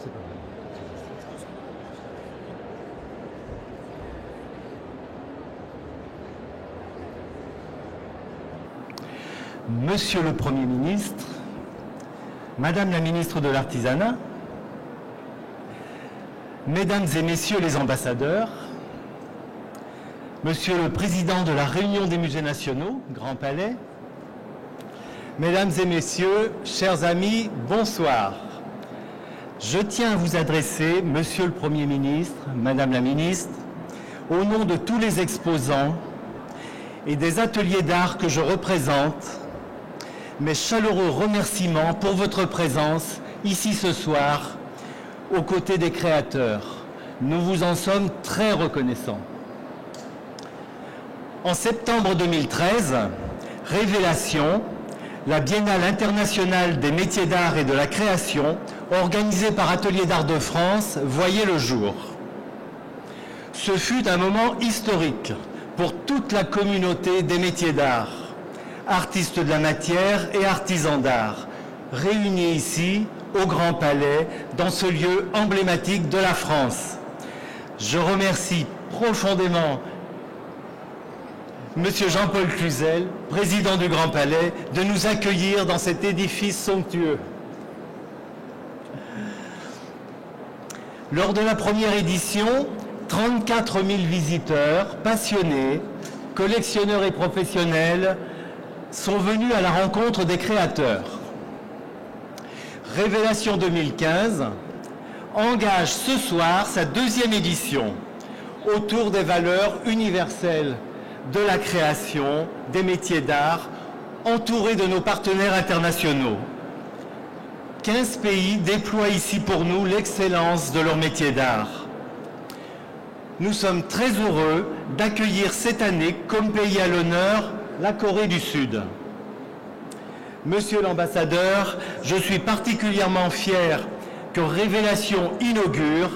c'est pas vrai. Monsieur le Premier ministre, Madame la ministre de l'Artisanat, Mesdames et Messieurs les ambassadeurs, Monsieur le Président de la Réunion des musées nationaux, Grand Palais, Mesdames et Messieurs, chers amis, bonsoir. Je tiens à vous adresser, Monsieur le Premier ministre, Madame la ministre, au nom de tous les exposants et des ateliers d'art que je représente, mes chaleureux remerciements pour votre présence ici ce soir, aux côtés des créateurs. Nous vous en sommes très reconnaissants. En septembre 2013, Révélation, la Biennale internationale des métiers d'art et de la création, organisée par Ateliers d'Art de France, voyait le jour. Ce fut un moment historique pour toute la communauté des métiers d'art, artistes de la matière et artisans d'art, réunis ici, au Grand Palais, dans ce lieu emblématique de la France. Je remercie profondément Monsieur Jean-Paul Cluzel, président du Grand Palais, de nous accueillir dans cet édifice somptueux. Lors de la première édition, 34 000 visiteurs, passionnés, collectionneurs et professionnels sont venus à la rencontre des créateurs. Révélation 2015 engage ce soir sa deuxième édition autour des valeurs universelles de la création, des métiers d'art, entourés de nos partenaires internationaux. 15 pays déploient ici pour nous l'excellence de leurs métiers d'art. Nous sommes très heureux d'accueillir cette année comme pays à l'honneur la Corée du Sud. Monsieur l'ambassadeur, je suis particulièrement fier que Révélation inaugure,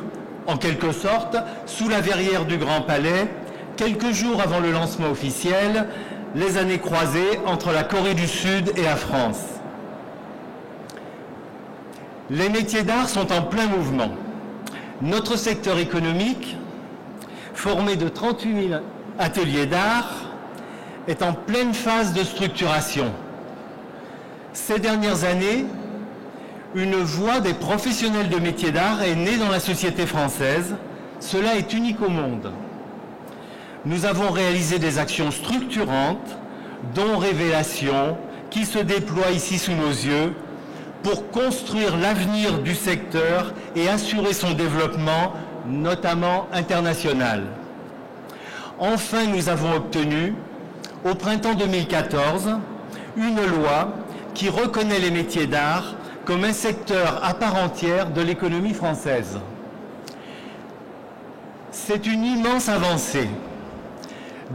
en quelque sorte, sous la verrière du Grand Palais, quelques jours avant le lancement officiel, les années croisées entre la Corée du Sud et la France. Les métiers d'art sont en plein mouvement. Notre secteur économique, formé de 38 000 ateliers d'art, est en pleine phase de structuration. Ces dernières années, une voix des professionnels de métiers d'art est née dans la société française. Cela est unique au monde. Nous avons réalisé des actions structurantes, dont Révélation, qui se déploie ici sous nos yeux, pour construire l'avenir du secteur et assurer son développement, notamment international. Enfin, nous avons obtenu, au printemps 2014, une loi qui reconnaît les métiers d'art comme un secteur à part entière de l'économie française. C'est une immense avancée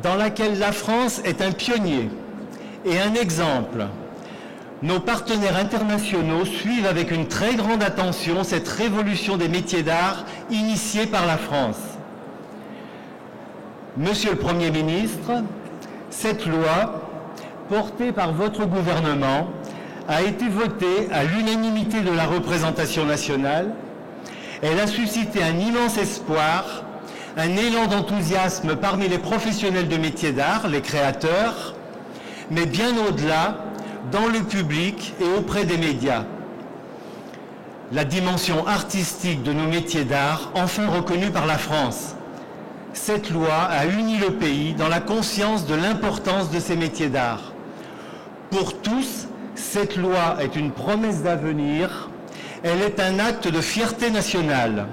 dans laquelle la France est un pionnier et un exemple. Nos partenaires internationaux suivent avec une très grande attention cette révolution des métiers d'art initiée par la France. Monsieur le Premier ministre, cette loi, portée par votre gouvernement, a été votée à l'unanimité de la représentation nationale. Elle a suscité un immense espoir, un élan d'enthousiasme parmi les professionnels de métiers d'art, les créateurs, mais bien au-delà, dans le public et auprès des médias. La dimension artistique de nos métiers d'art, enfin reconnue par la France. Cette loi a uni le pays dans la conscience de l'importance de ces métiers d'art. Pour tous, cette loi est une promesse d'avenir, elle est un acte de fierté nationale.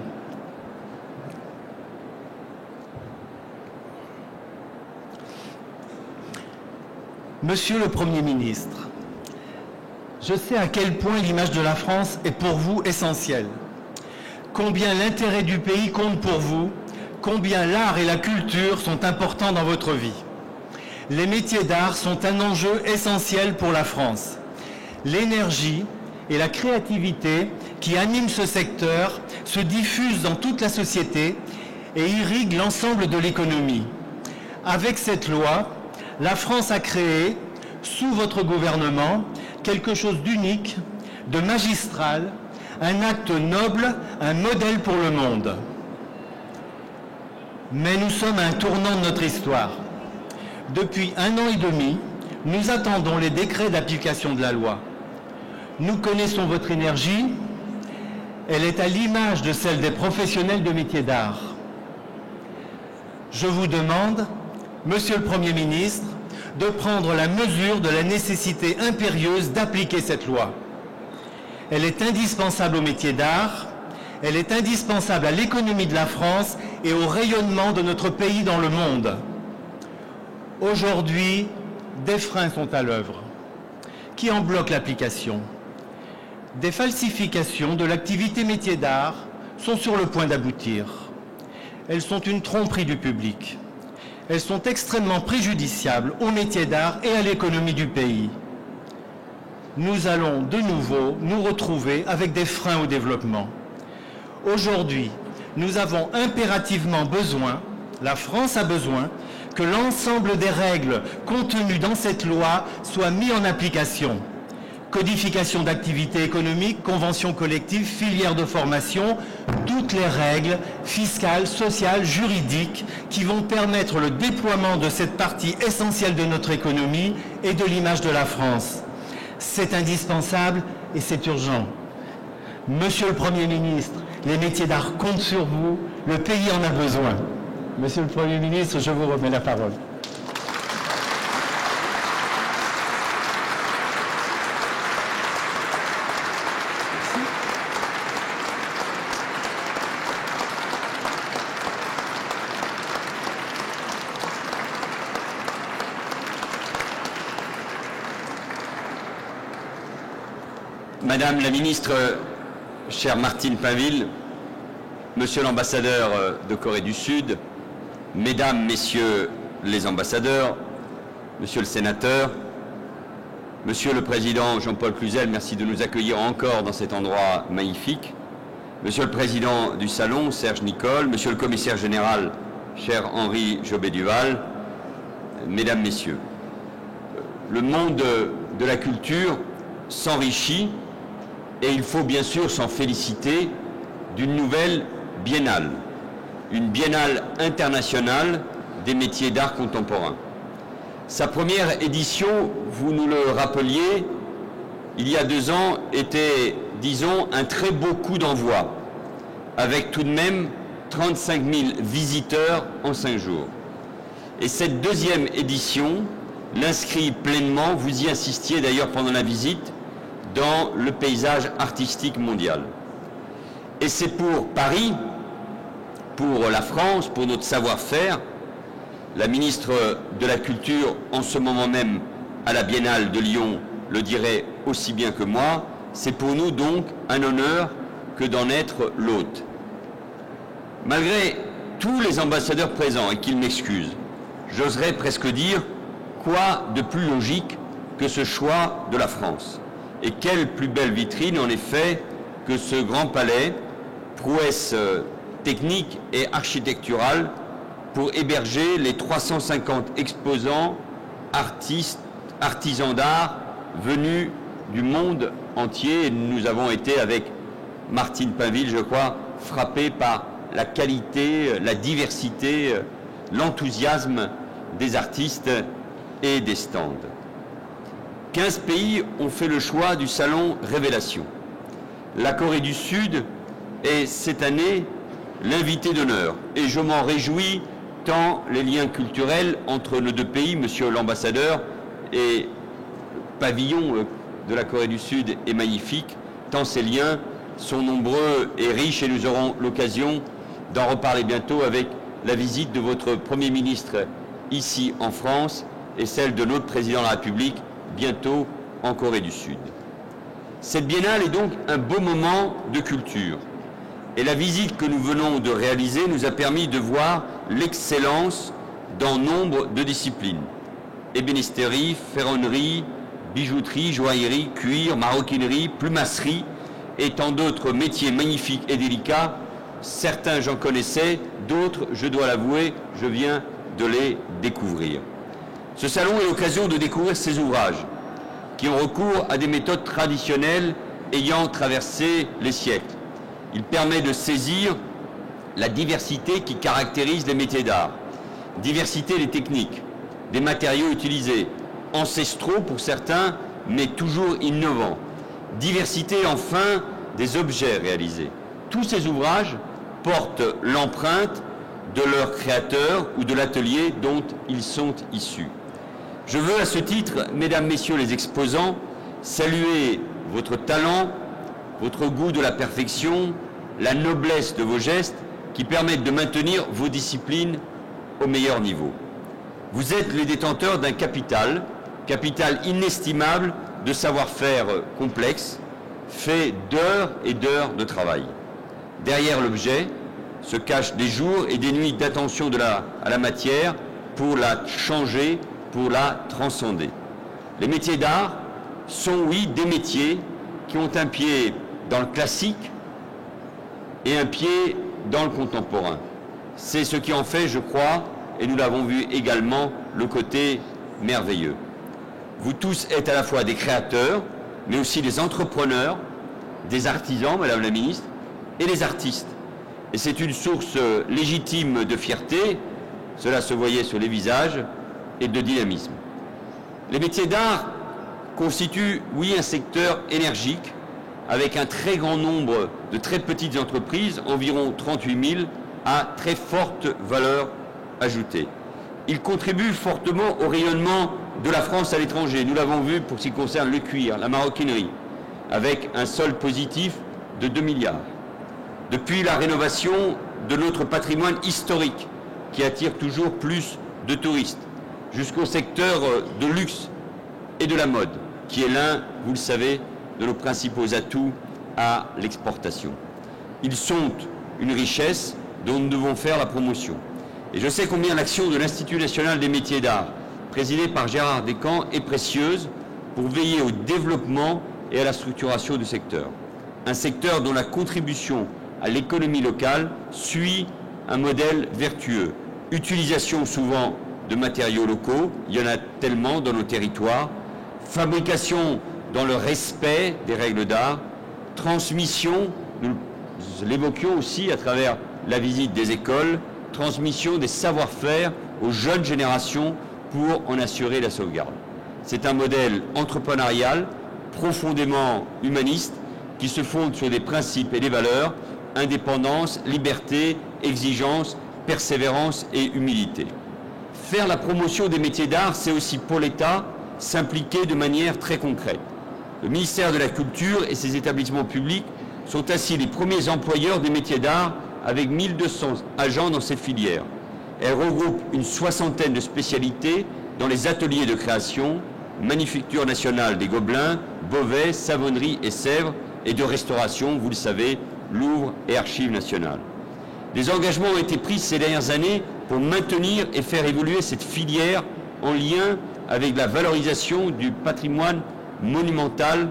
Monsieur le Premier ministre, je sais à quel point l'image de la France est pour vous essentielle, combien l'intérêt du pays compte pour vous, combien l'art et la culture sont importants dans votre vie. Les métiers d'art sont un enjeu essentiel pour la France. L'énergie et la créativité qui animent ce secteur se diffusent dans toute la société et irriguent l'ensemble de l'économie. Avec cette loi, la France a créé, sous votre gouvernement, quelque chose d'unique, de magistral, un acte noble, un modèle pour le monde. Mais nous sommes à un tournant de notre histoire. Depuis 1 an et demi, nous attendons les décrets d'application de la loi. Nous connaissons votre énergie, elle est à l'image de celle des professionnels de métiers d'art. Je vous demande, Monsieur le Premier ministre, de prendre la mesure de la nécessité impérieuse d'appliquer cette loi. Elle est indispensable aux métiers d'art, elle est indispensable à l'économie de la France et au rayonnement de notre pays dans le monde. Aujourd'hui, des freins sont à l'œuvre, qui en bloquent l'application. Des falsifications de l'activité métier d'art sont sur le point d'aboutir. Elles sont une tromperie du public. Elles sont extrêmement préjudiciables au métier d'art et à l'économie du pays. Nous allons de nouveau nous retrouver avec des freins au développement. Aujourd'hui, nous avons impérativement besoin, la France a besoin, que l'ensemble des règles contenues dans cette loi soient mises en application. Codification d'activités économiques, conventions collectives, filières de formation, toutes les règles fiscales, sociales, juridiques qui vont permettre le déploiement de cette partie essentielle de notre économie et de l'image de la France. C'est indispensable et c'est urgent. Monsieur le Premier ministre, les métiers d'art comptent sur vous, le pays en a besoin. Monsieur le Premier ministre, je vous remets la parole. Madame la ministre, chère Martine Pinville, Monsieur l'ambassadeur de Corée du Sud, Mesdames, Messieurs les ambassadeurs, Monsieur le sénateur, Monsieur le Président Jean-Paul Cluzel, merci de nous accueillir encore dans cet endroit magnifique. Monsieur le Président du Salon, Serge Nicole, Monsieur le Commissaire général, cher Henri Jobé-Duval, Mesdames, Messieurs, le monde de la culture s'enrichit et il faut bien sûr s'en féliciter d'une nouvelle biennale, une biennale internationale des métiers d'art contemporain. Sa première édition, vous nous le rappeliez, il y a 2 ans, était, disons, un très beau coup d'envoi, avec tout de même 35 000 visiteurs en 5 jours. Et cette deuxième édition l'inscrit pleinement, vous y insistiez d'ailleurs pendant la visite, dans le paysage artistique mondial. Et c'est pour Paris, pour la France, pour notre savoir-faire, la ministre de la Culture, en ce moment même à la Biennale de Lyon, le dirait aussi bien que moi, c'est pour nous donc un honneur que d'en être l'hôte. Malgré tous les ambassadeurs présents, et qu'ils m'excusent, j'oserais presque dire, quoi de plus logique que ce choix de la France? Et quelle plus belle vitrine, en effet, que ce grand palais, prouesse technique et architecturale, pour héberger les 350 exposants, artistes, artisans d'art venus du monde entier. Et nous avons été, avec Martine Pinville, je crois, frappés par la qualité, la diversité, l'enthousiasme des artistes et des stands. 15 pays ont fait le choix du salon Révélation. La Corée du Sud est cette année l'invité d'honneur et je m'en réjouis tant les liens culturels entre nos 2 pays, monsieur l'ambassadeur, et le pavillon de la Corée du Sud est magnifique, tant ces liens sont nombreux et riches et nous aurons l'occasion d'en reparler bientôt avec la visite de votre Premier ministre ici en France et celle de notre Président de la République bientôt en Corée du Sud. Cette biennale est donc un beau moment de culture. Et la visite que nous venons de réaliser nous a permis de voir l'excellence dans nombre de disciplines. Ébénisterie, ferronnerie, bijouterie, joaillerie, cuir, maroquinerie, plumasserie et tant d'autres métiers magnifiques et délicats. Certains j'en connaissais, d'autres, je dois l'avouer, je viens de les découvrir. Ce salon est l'occasion de découvrir ces ouvrages qui ont recours à des méthodes traditionnelles ayant traversé les siècles. Il permet de saisir la diversité qui caractérise les métiers d'art. Diversité des techniques, des matériaux utilisés, ancestraux pour certains, mais toujours innovants. Diversité enfin des objets réalisés. Tous ces ouvrages portent l'empreinte de leur créateur ou de l'atelier dont ils sont issus. Je veux à ce titre, mesdames, messieurs les exposants, saluer votre talent, votre goût de la perfection, la noblesse de vos gestes qui permettent de maintenir vos disciplines au meilleur niveau. Vous êtes les détenteurs d'un capital inestimable de savoir-faire complexe, fait d'heures et d'heures de travail. Derrière l'objet se cachent des jours et des nuits d'attention à la matière pour la changer, pour la transcender. Les métiers d'art sont, oui, des métiers qui ont un pied dans le classique et un pied dans le contemporain. C'est ce qui en fait, je crois, et nous l'avons vu également, le côté merveilleux. Vous tous êtes à la fois des créateurs, mais aussi des entrepreneurs, des artisans, Madame la Ministre, et des artistes. Et c'est une source légitime de fierté, cela se voyait sur les visages, et de dynamisme. Les métiers d'art constituent, oui, un secteur énergique, avec un très grand nombre de très petites entreprises, environ 38 000, à très forte valeur ajoutée. Ils contribuent fortement au rayonnement de la France à l'étranger. Nous l'avons vu pour ce qui concerne le cuir, la maroquinerie, avec un solde positif de 2 milliards. Depuis la rénovation de notre patrimoine historique, qui attire toujours plus de touristes, jusqu'au secteur de luxe et de la mode, qui est l'un, vous le savez, de nos principaux atouts à l'exportation. Ils sont une richesse dont nous devons faire la promotion. Et je sais combien l'action de l'Institut national des métiers d'art, présidé par Gérard Descamps, est précieuse pour veiller au développement et à la structuration du secteur. Un secteur dont la contribution à l'économie locale suit un modèle vertueux. Utilisation souvent de matériaux locaux, il y en a tellement dans nos territoires, fabrication dans le respect des règles d'art, transmission, nous l'évoquions aussi à travers la visite des écoles, transmission des savoir-faire aux jeunes générations pour en assurer la sauvegarde. C'est un modèle entrepreneurial, profondément humaniste, qui se fonde sur des principes et des valeurs, indépendance, liberté, exigence, persévérance et humilité. Faire la promotion des métiers d'art, c'est aussi pour l'État s'impliquer de manière très concrète. Le ministère de la Culture et ses établissements publics sont ainsi les premiers employeurs des métiers d'art avec 1200 agents dans cette filière. Elle regroupe une soixantaine de spécialités dans les ateliers de création, Manufacture nationale des Gobelins, Beauvais, Savonnerie et Sèvres, et de restauration, vous le savez, Louvre et Archives nationales. Des engagements ont été pris ces dernières années pour maintenir et faire évoluer cette filière en lien avec la valorisation du patrimoine monumental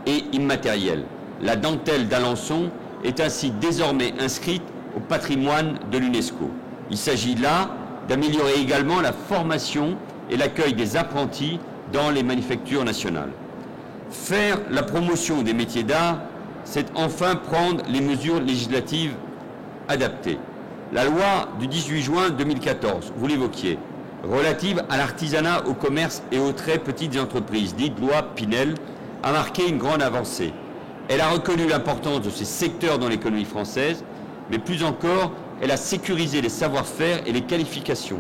et immatériel. La dentelle d'Alençon est ainsi désormais inscrite au patrimoine de l'UNESCO. Il s'agit là d'améliorer également la formation et l'accueil des apprentis dans les manufactures nationales. Faire la promotion des métiers d'art, c'est enfin prendre les mesures législatives adaptées. La loi du 18 juin 2014, vous l'évoquiez, relative à l'artisanat, au commerce et aux très petites entreprises, dite loi Pinel, a marqué une grande avancée. Elle a reconnu l'importance de ces secteurs dans l'économie française, mais plus encore, elle a sécurisé les savoir-faire et les qualifications.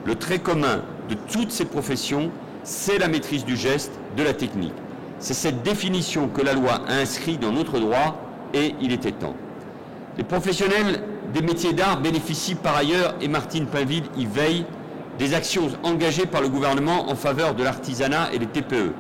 Le trait commun de toutes ces professions, c'est la maîtrise du geste, de la technique. C'est cette définition que la loi a inscrite dans notre droit et il était temps. Les professionnels des métiers d'art bénéficient par ailleurs, et Martine Pinville y veille, des actions engagées par le gouvernement en faveur de l'artisanat et des TPE.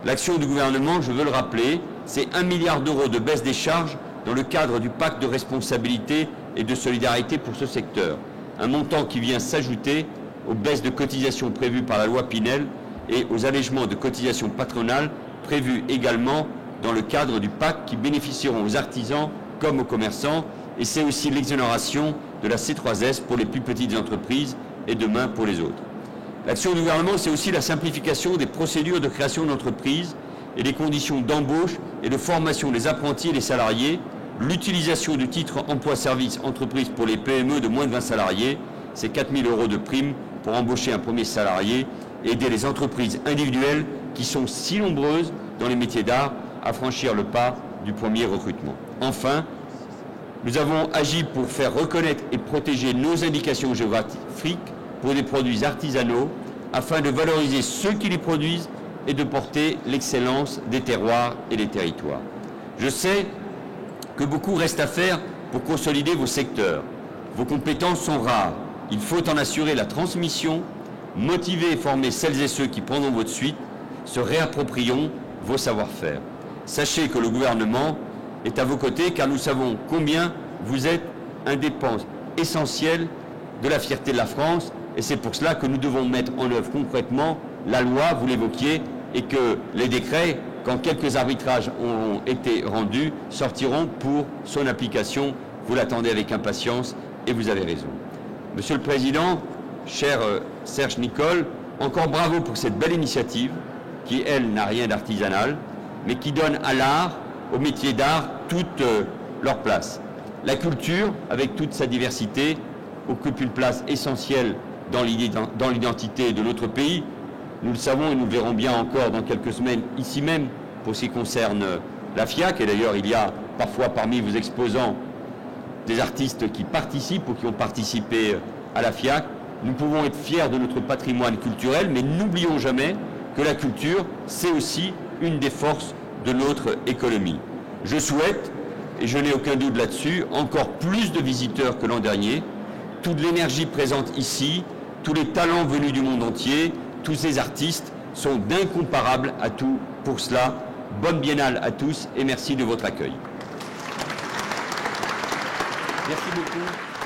L'action du gouvernement, je veux le rappeler, c'est 1 milliard d'euros de baisse des charges dans le cadre du pacte de responsabilité et de solidarité pour ce secteur. Un montant qui vient s'ajouter aux baisses de cotisations prévues par la loi Pinel et aux allègements de cotisations patronales prévus également dans le cadre du pacte qui bénéficieront aux artisans comme aux commerçants. Et c'est aussi l'exonération de la C3S pour les plus petites entreprises et demain pour les autres. L'action du gouvernement, c'est aussi la simplification des procédures de création d'entreprises et des conditions d'embauche et de formation des apprentis et des salariés, l'utilisation du titre emploi-service entreprise pour les PME de moins de 20 salariés, c'est 4 000 € de prime pour embaucher un premier salarié et aider les entreprises individuelles qui sont si nombreuses dans les métiers d'art à franchir le pas du premier recrutement. Enfin, nous avons agi pour faire reconnaître et protéger nos indications géographiques pour des produits artisanaux afin de valoriser ceux qui les produisent et de porter l'excellence des terroirs et des territoires. Je sais que beaucoup reste à faire pour consolider vos secteurs. Vos compétences sont rares. Il faut en assurer la transmission, motiver et former celles et ceux qui prendront votre suite, se réapproprieront vos savoir-faire. Sachez que le gouvernement est à vos côtés car nous savons combien vous êtes un dépense essentiel de la fierté de la France et c'est pour cela que nous devons mettre en œuvre concrètement la loi, vous l'évoquiez, et que les décrets, quand quelques arbitrages ont été rendus, sortiront pour son application. Vous l'attendez avec impatience et vous avez raison. Monsieur le Président, cher Serge Nicole, encore bravo pour cette belle initiative qui, elle, n'a rien d'artisanal, mais qui donne à l'art, au métier d'art, toute leur place. La culture, avec toute sa diversité, occupe une place essentielle dans l'identité de notre pays. Nous le savons et nous le verrons bien encore dans quelques semaines, ici même, pour ce qui concerne la FIAC. Et d'ailleurs, il y a parfois parmi vos exposants des artistes qui participent ou qui ont participé à la FIAC. Nous pouvons être fiers de notre patrimoine culturel, mais n'oublions jamais que la culture, c'est aussi une des forces de notre économie. Je souhaite, et je n'ai aucun doute là-dessus, encore plus de visiteurs que l'an dernier, toute l'énergie présente ici, tous les talents venus du monde entier, tous ces artistes sont d'incomparables atouts pour cela. Bonne biennale à tous et merci de votre accueil. Merci beaucoup.